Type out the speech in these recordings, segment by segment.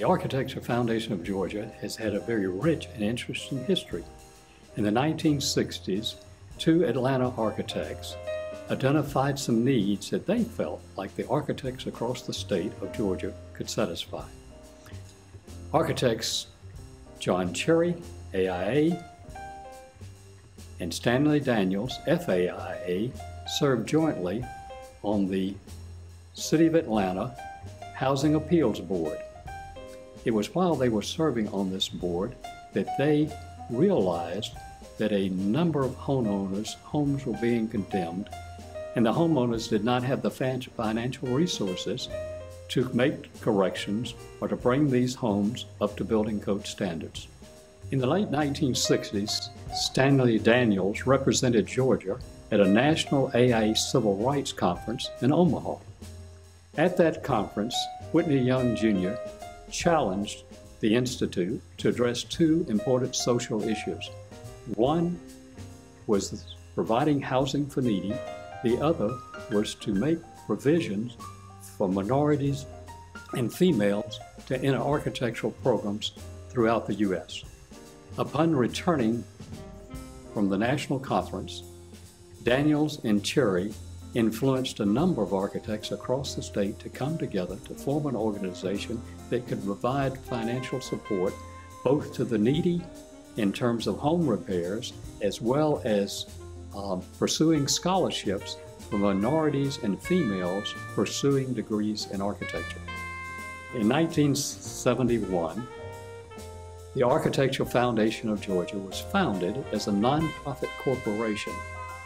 The Architecture Foundation of Georgia has had a very rich and interesting history. In the 1960s, two Atlanta architects identified some needs that they felt like the architects across the state of Georgia could satisfy. Architects John Cherry, AIA, and Stanley Daniels, FAIA, served jointly on the City of Atlanta Housing Appeals Board. It was while they were serving on this board that they realized that a number of homeowners' homes were being condemned, and the homeowners did not have the financial resources to make corrections or to bring these homes up to building code standards. In the late 1960s, Stanley Daniels represented Georgia at a national AIA Civil Rights Conference in Omaha. At that conference, Whitney Young Jr. challenged the Institute to address two important social issues. One was providing housing for needy. The other was to make provisions for minorities and females to enter architectural programs throughout the U.S. Upon returning from the national conference, Daniels and Cherry influenced a number of architects across the state to come together to form an organization that could provide financial support both to the needy in terms of home repairs, as well as pursuing scholarships for minorities and females pursuing degrees in architecture. In 1971, the Architecture Foundation of Georgia was founded as a nonprofit corporation,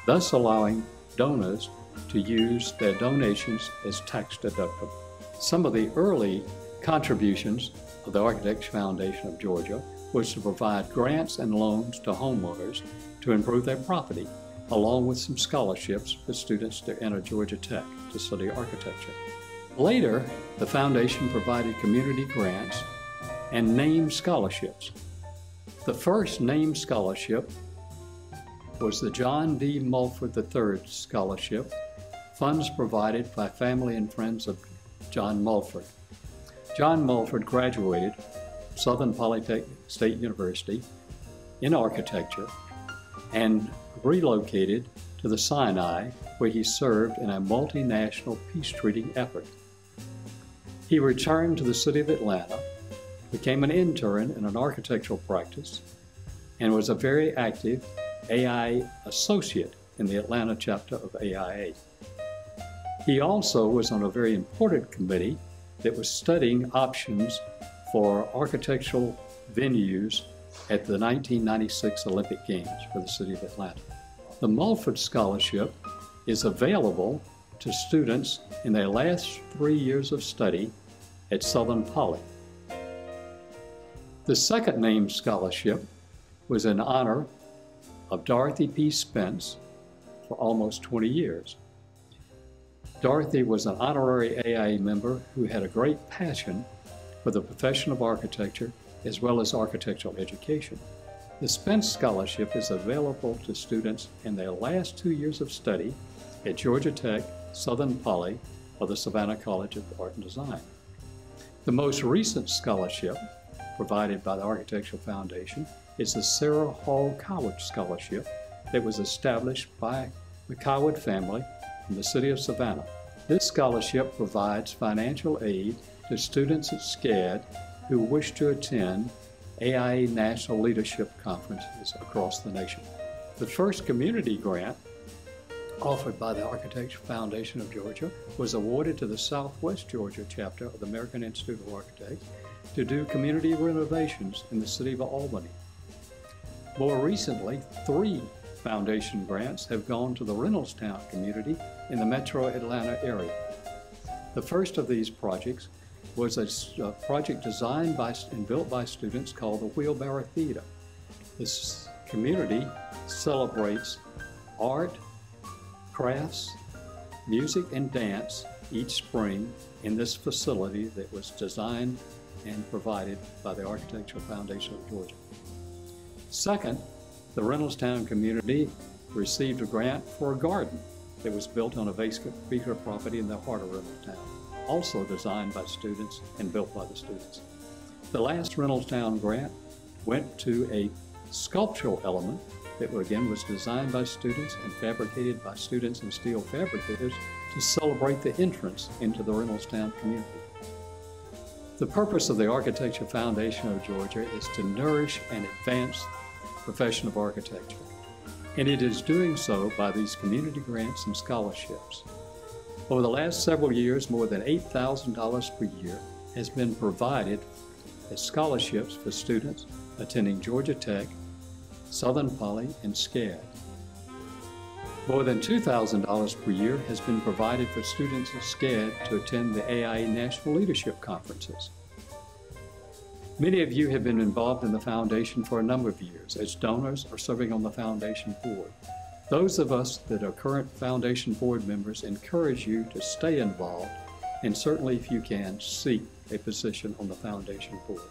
thus allowing donors to use their donations as tax deductible. Some of the early contributions of the Architecture Foundation of Georgia was to provide grants and loans to homeowners to improve their property, along with some scholarships for students to enter Georgia Tech to study architecture. Later, the foundation provided community grants and named scholarships. The first named scholarship was the John D. Mulford III Scholarship, funds provided by family and friends of John Mulford. John Mulford graduated Southern Polytechnic State University in architecture and relocated to the Sinai, where he served in a multinational peace-treating effort. He returned to the city of Atlanta, became an intern in an architectural practice, and was a very active AIA associate in the Atlanta chapter of AIA. He also was on a very important committee that was studying options for architectural venues at the 1996 Olympic Games for the city of Atlanta. The Mulford Scholarship is available to students in their last 3 years of study at Southern Poly. The second named scholarship was in honor of Dorothy P. Spence for almost 20 years. Dorothy was an honorary AIA member who had a great passion for the profession of architecture as well as architectural education. The Spence Scholarship is available to students in their last 2 years of study at Georgia Tech, Southern Poly, or the Savannah College of Art and Design. The most recent scholarship provided by the Architectural Foundation is the Sarah Hall Coward Scholarship that was established by the Coward family in the city of Savannah. This scholarship provides financial aid to students at SCAD who wish to attend AIA National Leadership Conferences across the nation. The first community grant offered by the Architecture Foundation of Georgia was awarded to the Southwest Georgia chapter of the American Institute of Architects to do community renovations in the city of Albany. More recently, 3 foundation grants have gone to the Reynoldstown community in the metro Atlanta area. The first of these projects was a project designed by and built by students called the Wheelbarrow Theater. This community celebrates art, crafts, music, and dance each spring in this facility that was designed and provided by the Architectural Foundation of Georgia. Second, the Reynoldstown community received a grant for a garden that was built on a vacant property in the heart of Reynoldstown, also designed by students and built by the students. The last Reynoldstown grant went to a sculptural element that again was designed by students and fabricated by students and steel fabricators to celebrate the entrance into the Reynoldstown community. The purpose of the Architecture Foundation of Georgia is to nourish and advance the profession of architecture, and it is doing so by these community grants and scholarships. Over the last several years, more than $8,000 per year has been provided as scholarships for students attending Georgia Tech, Southern Poly, and SCAD. More than $2,000 per year has been provided for students at SCAD to attend the AIA National Leadership Conferences. Many of you have been involved in the Foundation for a number of years as donors or serving on the Foundation Board. Those of us that are current Foundation Board members encourage you to stay involved and certainly, if you can, seek a position on the Foundation Board.